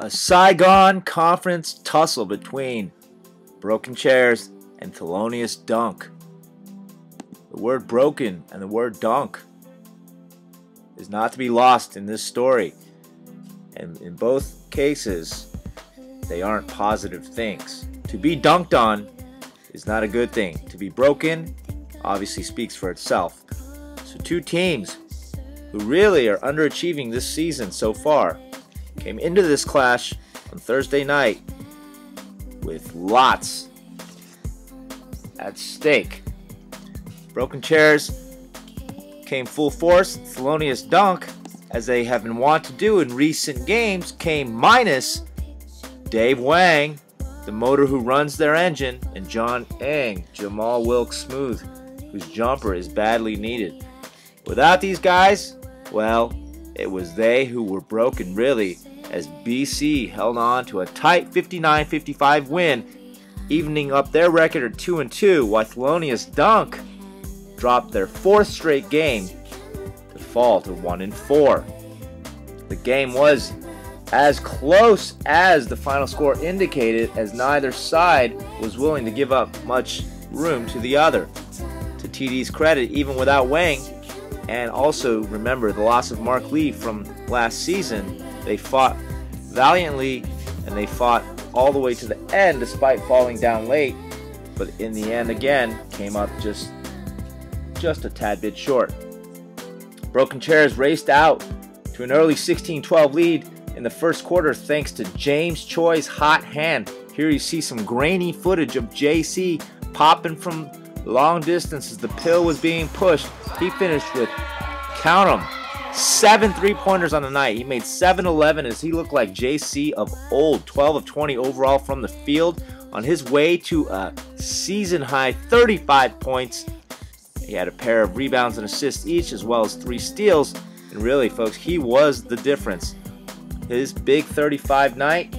A Saigon Conference tussle between Broken Chairs and Thelonious Dunk. The word broken and the word dunk is not to be lost in this story. And in both cases, they aren't positive things. To be dunked on is not a good thing. To be broken obviously speaks for itself. So two teams who really are underachieving this season so far came into this clash on Thursday night with lots at stake. Broken Chairs came full force. Thelonious Dunk, as they have been wont to do in recent games, came minus Dave Wang, the motor who runs their engine, and John Eng, Jamal Wilkes Smooth, whose jumper is badly needed. Without these guys, well, it was they who were broken really, as BC held on to a tight 59-55 win, evening up their record at 2-2, while Thelonious Dunk dropped their fourth straight game to fall to 1-4. The game was as close as the final score indicated, as neither side was willing to give up much room to the other. To TD's credit, even without Wang, and also remember the loss of Mark Lee from last season, they fought valiantly and they fought all the way to the end despite falling down late, but in the end again came up just a tad bit short. Broken Chairs raced out to an early 16-12 lead in the first quarter thanks to James Choi's hot hand. Here you see some grainy footage of JC popping from long distance as the pill was being pushed. He finished with, count 'em, 7 3-pointers on the night. He made 7-11 as he looked like JC of old. 12 of 20 overall from the field on his way to a season-high 35 points. He had a pair of rebounds and assists each, as well as 3 steals. And really, folks, he was the difference. His big 35 night,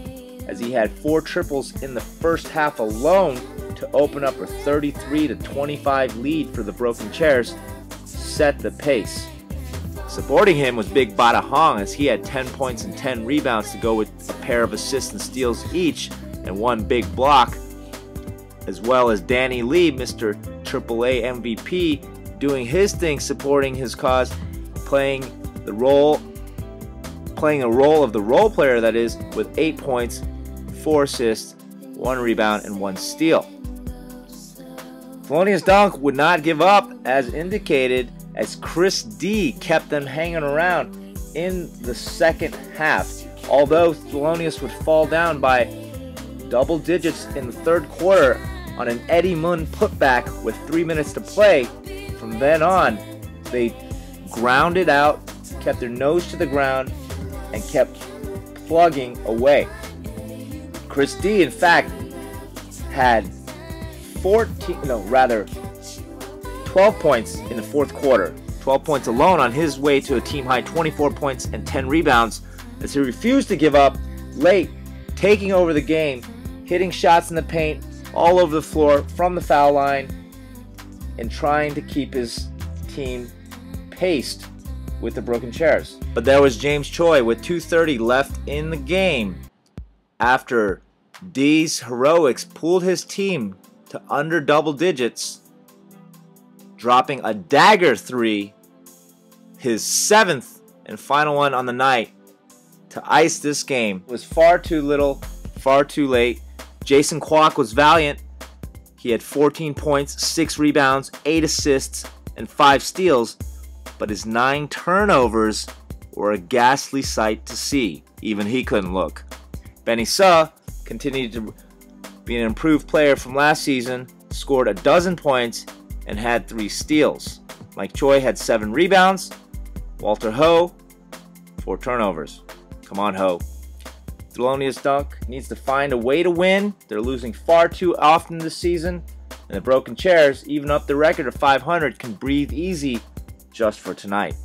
as he had 4 triples in the first half alone to open up a 33-25 lead for the Broken Chairs, set the pace. Supporting him was Big Bada Hong, as he had 10 points and 10 rebounds to go with a pair of assists and steals each and 1 big block, as well as Danny Lee, Mr. AAA MVP, doing his thing, supporting his cause, playing a role of the role player, that is, with 8 points, 4 assists, 1 rebound, and 1 steal. Thelonious Dunk would not give up, as indicated, as Chris D kept them hanging around in the second half. Although Thelonious would fall down by double digits in the third quarter on an Eddie Mun putback with 3 minutes to play, from then on, they grounded out, kept their nose to the ground, and kept plugging away. Chris D, in fact, had 12 points in the fourth quarter. 12 points alone on his way to a team-high 24 points and 10 rebounds, as he refused to give up late, taking over the game, hitting shots in the paint, all over the floor, from the foul line, and trying to keep his team paced with the Broken Chairs. But there was James Choi with 2:30 left in the game, after D's heroics pulled his team to under double digits, dropping a dagger 3, his 7th and final one on the night, to ice this game. It was far too little, far too late. Jason Kwok was valiant. He had 14 points, 6 rebounds, 8 assists, and 5 steals, but his 9 turnovers were a ghastly sight to see. Even he couldn't look. Benny Suh continued to be an improved player from last season, scored 12 points, and had 3 steals. Mike Choi had 7 rebounds. Walter Ho, 4 turnovers. Come on, Ho. Thelonious Dunk needs to find a way to win. They're losing far too often this season, and the Broken Chairs, even up the record of 500, can breathe easy just for tonight.